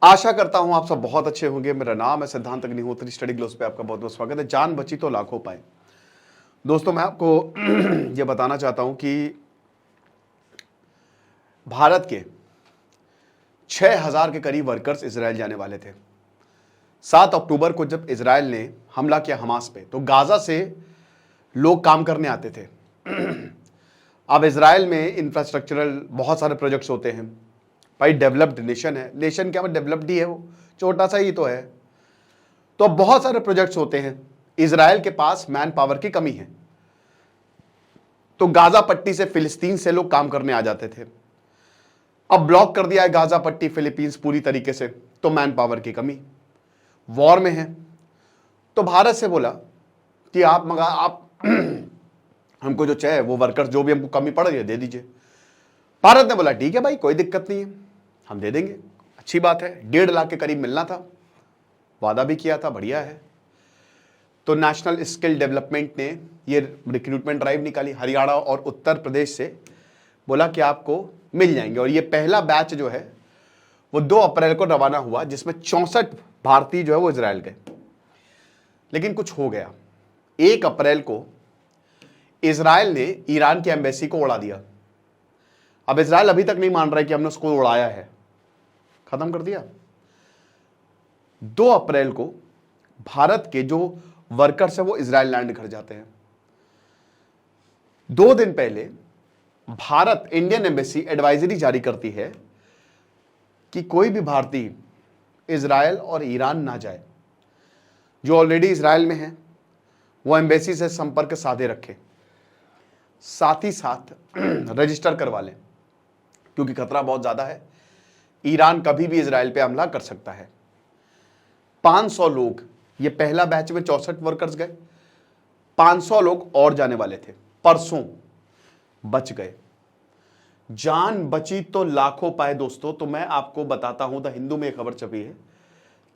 आशा करता हूं आप सब बहुत अच्छे होंगे। मेरा नाम है सिद्धांत अग्निहोत्री। स्टडी ग्लोस पे आपका बहुत बहुत स्वागत है। जान बची तो लाखों पाए। दोस्तों, मैं आपको यह बताना चाहता हूं कि भारत के 6,000 के करीब वर्कर्स इजराइल जाने वाले थे। 7 अक्टूबर को जब इजराइल ने हमला किया हमास पे, तो गाजा से लोग काम करने आते थे। अब इजराइल में इंफ्रास्ट्रक्चरल बहुत सारे प्रोजेक्ट्स होते हैं। भाई, डेवलप्ड नेशन है। नेशन क्या, डेवलप्ड ही है, वो छोटा सा ही तो है। तो बहुत सारे प्रोजेक्ट्स होते हैं। इजराइल के पास मैन पावर की कमी है, तो गाजा पट्टी से, फिलिस्तीन से लोग काम करने आ जाते थे। अब ब्लॉक कर दिया है गाजा पट्टी, फिलीपींस पूरी तरीके से, तो मैन पावर की कमी, वॉर में है। तो भारत से बोला कि आप हमको जो चाहिए वो वर्कर्स, जो भी हमको कमी पड़ रही है, दे दीजिए। भारत ने बोला ठीक है भाई, कोई दिक्कत नहीं है, हम दे देंगे। अच्छी बात है। 1.5 लाख के करीब मिलना था, वादा भी किया था, बढ़िया है। तो नेशनल स्किल डेवलपमेंट ने ये रिक्रूटमेंट ड्राइव निकाली हरियाणा और उत्तर प्रदेश से, बोला कि आपको मिल जाएंगे। और ये पहला बैच जो है वो 2 अप्रैल को रवाना हुआ, जिसमें 64 भारतीय जो है वो इजराइल गए। लेकिन कुछ हो गया। 1 अप्रैल को इजराइल ने ईरान की एम्बेसी को उड़ा दिया। अब इजराइल अभी तक नहीं मान रहा है कि हमने उसको उड़ाया है, खत्म कर दिया। 2 अप्रैल को भारत के जो वर्कर्स है वो इजराइल लैंड कर जाते हैं। 2 दिन पहले भारत, इंडियन एम्बेसी एडवाइजरी जारी करती है कि कोई भी भारतीय इजराइल और ईरान ना जाए। जो ऑलरेडी इजराइल में है वो एम्बेसी से संपर्क साधे रखे, साथ ही साथ रजिस्टर करवा लें, क्योंकि खतरा बहुत ज्यादा है। ईरान कभी भी इजराइल पे हमला कर सकता है। 500 लोग, ये पहला बैच में 64 वर्कर्स गए, 500 लोग और जाने वाले थे, परसों बच गए। जान बची तो लाखों पाए। दोस्तों, तो मैं आपको बताता हूं, द हिंदू में एक खबर छपी है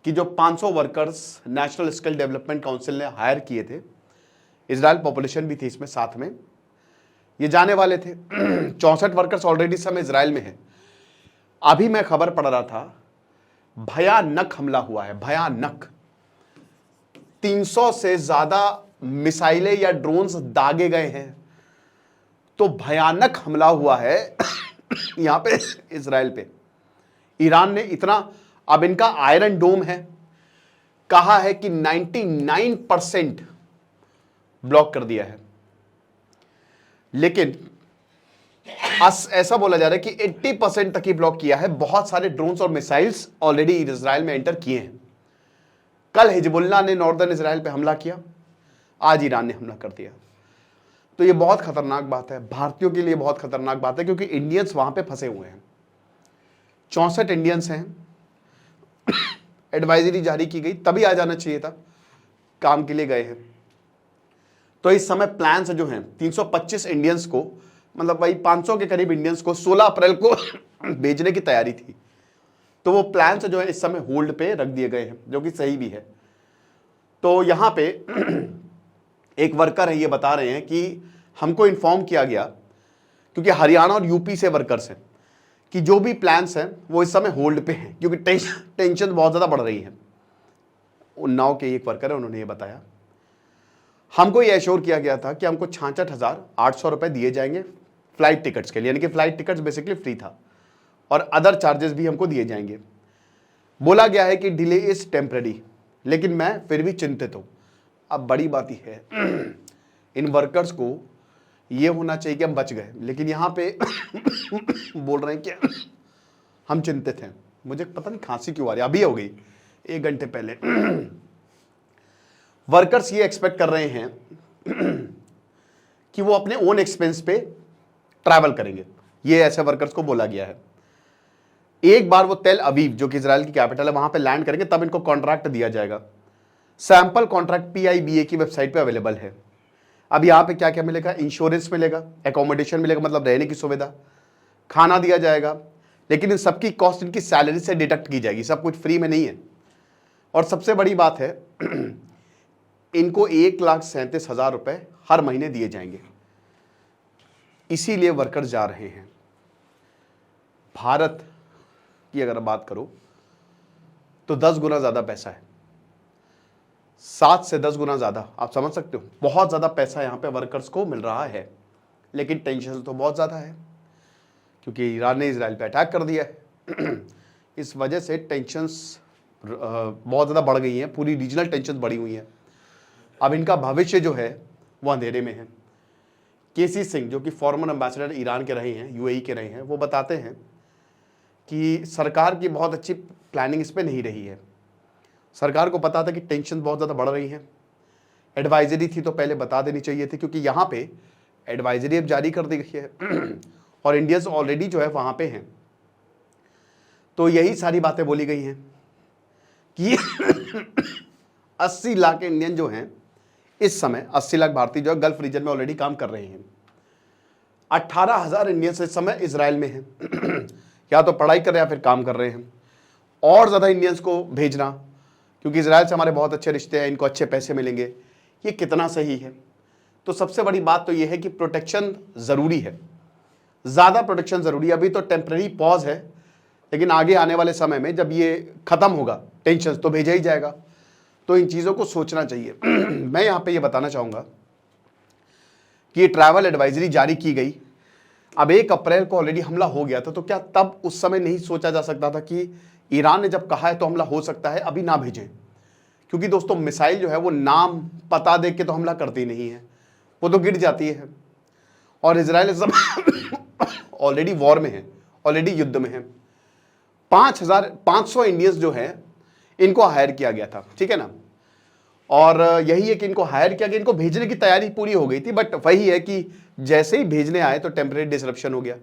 कि जो 500 workers national skill development council ने हायर किए थे, इजराइल पॉपुलेशन भी थी इसमें साथ में, ये जाने वाले थे। 64 वर्कर्स ऑलरेडी समय इजराइल में है। अभी मैं खबर पढ़ रहा था, भयानक हमला हुआ है, भयानक। 300 से ज्यादा मिसाइलें या ड्रोन्स दागे गए हैं। तो भयानक हमला हुआ है यहां पे इजराइल पे। ईरान ने इतना, अब इनका आयरन डोम है, कहा है कि 99% ब्लॉक कर दिया है। लेकिन ऐसा बोला जा रहा है कि 80% तक ही ब्लॉक किया है। बहुत सारे ड्रोन्स और मिसाइल्स ऑलरेडी इजराइल में एंटर किए हैं। कल हिजबुल्लाह ने नॉर्दर्न इजराइल पे हमला किया, आज ईरान ने हमला कर दिया। तो ये बहुत खतरनाक बात है, भारतीयों के लिए बहुत खतरनाक बात है, क्योंकि इंडियंस वहां पे फंसे हुए हैं। 64 इंडियंस हैं। एडवाइजरी जारी की गई, तभी आ जाना चाहिए था, काम के लिए गए हैं। तो इस समय प्लान्स जो हैं 325 इंडियंस को, मतलब भाई 500 के करीब इंडियंस को 16 अप्रैल को भेजने की तैयारी थी। तो वो प्लान्स जो है इस समय होल्ड पे रख दिए गए हैं, जो कि सही भी है। तो यहां पे एक वर्कर है, ये बता रहे हैं कि हमको इन्फॉर्म किया गया, क्योंकि हरियाणा और यूपी से वर्कर्स हैं, कि जो भी प्लान्स हैं वो इस समय होल्ड पे हैं, क्योंकि टेंशन बहुत ज़्यादा बढ़ रही है। उन्नाव के एक वर्कर है, उन्होंने ये बताया। हमको ये एश्योर किया गया था कि हमको 66,800 रुपये दिए जाएंगे फ्लाइट टिकट्स के लिए, यानी कि फ्लाइट टिकट्स बेसिकली फ्री था, और अदर चार्जेस भी हमको दिए जाएंगे। बोला गया है कि डिले इज टेम्पररी, लेकिन मैं फिर भी चिंतित हूं। अब बड़ी बात ही है, इन वर्कर्स को ये होना चाहिए कि हम बच गए, लेकिन यहां पे बोल रहे हैं कि हम चिंतित हैं। मुझे पता नहीं खांसी क्यों आ रही है, अभी हो गई 1 घंटे पहले। वर्कर्स ये एक्सपेक्ट कर रहे हैं कि वो अपने ओन एक्सपेंस पे ट्रैवल करेंगे। ये ऐसे वर्कर्स को बोला गया है। एक बार वो तेल अवीव, जो कि इजराइल की कैपिटल है, वहां पे लैंड करेंगे, तब इनको कॉन्ट्रैक्ट दिया जाएगा। सैंपल कॉन्ट्रैक्ट PIBA की वेबसाइट पे अवेलेबल है। अब यहां पे क्या क्या मिलेगा? इंश्योरेंस मिलेगा, एकोमोडेशन मिलेगा, मतलब रहने की सुविधा, खाना दिया जाएगा, लेकिन इन सबकी कॉस्ट इनकी सैलरी से डिडक्ट की जाएगी, सब कुछ फ्री में नहीं है। और सबसे बड़ी बात है, इनको 1,37,000 रुपए हर महीने दिए जाएंगे। इसीलिए वर्कर्स जा रहे हैं। भारत की अगर बात करो तो 10 गुना ज़्यादा पैसा है, 7 से 10 गुना ज़्यादा। आप समझ सकते हो, बहुत ज़्यादा पैसा यहाँ पे वर्कर्स को मिल रहा है, लेकिन टेंशन तो बहुत ज़्यादा है क्योंकि ईरान ने इजराइल पे अटैक कर दिया है। इस वजह से टेंशंस बहुत ज़्यादा बढ़ गई हैं, पूरी रीजनल टेंशन बढ़ी हुई हैं। अब इनका भविष्य जो है वो अंधेरे में है। केसी सिंह जो कि फॉर्मर एम्बेसडर ईरान के रहे हैं, यूएई के रहे हैं, वो बताते हैं कि सरकार की बहुत अच्छी प्लानिंग इस पर नहीं रही है। सरकार को पता था कि टेंशन बहुत ज़्यादा बढ़ रही है, एडवाइजरी थी तो पहले बता देनी चाहिए थी, क्योंकि यहाँ पे एडवाइजरी अब जारी कर दी गई है और इंडियंस ऑलरेडी जो है वहाँ पे हैं। तो यही सारी बातें बोली गई हैं कि 80 लाख इंडियन जो हैं इस समय, 80 लाख भारतीय जो है गल्फ रीजन में ऑलरेडी काम कर रहे हैं। 18,000 इंडियंस इस समय इजराइल में हैं, या तो पढ़ाई कर रहे हैं या फिर काम कर रहे हैं। और ज़्यादा इंडियंस को भेजना, क्योंकि इजराइल से हमारे बहुत अच्छे रिश्ते हैं, इनको अच्छे पैसे मिलेंगे, ये कितना सही है? तो सबसे बड़ी बात तो ये है कि प्रोटेक्शन ज़रूरी है, ज़्यादा प्रोटेक्शन ज़रूरी है। अभी तो टेम्प्रेरी पॉज है, लेकिन आगे आने वाले समय में जब ये ख़त्म होगा टेंशन, तो भेजा ही जाएगा। तो इन चीज़ों को सोचना चाहिए। मैं यहाँ पे ये बताना चाहूँगा कि ये ट्रैवल एडवाइजरी जारी की गई, अब 1 अप्रैल को ऑलरेडी हमला हो गया था, तो क्या तब उस समय नहीं सोचा जा सकता था कि ईरान ने जब कहा है तो हमला हो सकता है, अभी ना भेजें? क्योंकि दोस्तों मिसाइल जो है वो नाम पता देख के तो हमला करती नहीं है, वो तो गिर जाती है। और इजराइल सब ऑलरेडी वॉर में है, ऑलरेडी युद्ध में है। 500 इंडियंस जो है इनको हायर किया गया था, ठीक है ना। और यही है कि इनको हायर किया गया, इनको भेजने की तैयारी पूरी हो गई थी, बट वही है कि जैसे ही भेजने आए तो टेम्परेरी डिसरप्शन हो गया।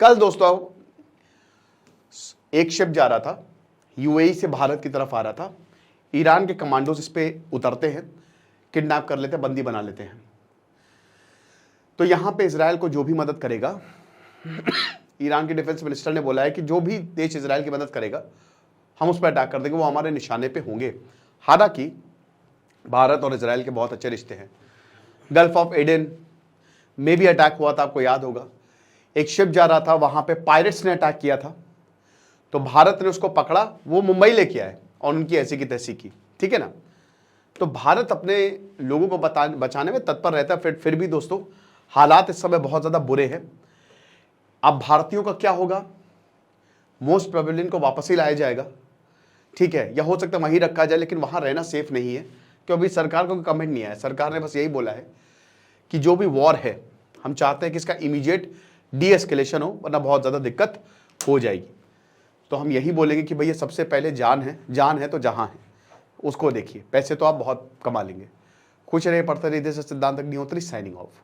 कल दोस्तों एक शिप जा रहा था, यूएई से भारत की तरफ आ रहा था, ईरान के कमांडोज इस पे उतरते हैं, किडनैप कर लेते हैं, बंदी बना लेते हैं। तो यहां पे इजराइल को जो भी मदद करेगा, ईरान के डिफेंस मिनिस्टर ने बोला है कि जो भी देश इजराइल की मदद करेगा हम उस पर अटैक कर देंगे, वो हमारे निशाने पे होंगे। हालांकि भारत और इजराइल के बहुत अच्छे रिश्ते हैं। गल्फ ऑफ एडन में भी अटैक हुआ था, आपको याद होगा, एक शिप जा रहा था, वहां पे पायरेट्स ने अटैक किया था, तो भारत ने उसको पकड़ा, वो मुंबई लेके आए और उनकी ऐसी की तैसी की, ठीक है ना। तो भारत अपने लोगों को बचाने में तत्पर रहता है। फिर भी दोस्तों हालात इस समय बहुत ज़्यादा बुरे हैं। अब भारतीयों का क्या होगा? मोस्ट प्रोबेबली इनको वापस ही लाया जाएगा, ठीक है, या हो सकता है वहीं रखा जाए, लेकिन वहाँ रहना सेफ नहीं है, क्योंकि सरकार को कमेंट नहीं आया। सरकार ने बस यही बोला है कि जो भी वॉर है हम चाहते हैं कि इसका इमीडिएट डी एस्केलेशन हो, वरना बहुत ज़्यादा दिक्कत हो जाएगी। तो हम यही बोलेंगे कि भैया सबसे पहले जान है तो जहाँ है उसको देखिए, पैसे तो आप बहुत कमा लेंगे। खुश रहे, पढ़ते रहिए। सिद्धांत अग्निहोत्री साइनिंग ऑफ।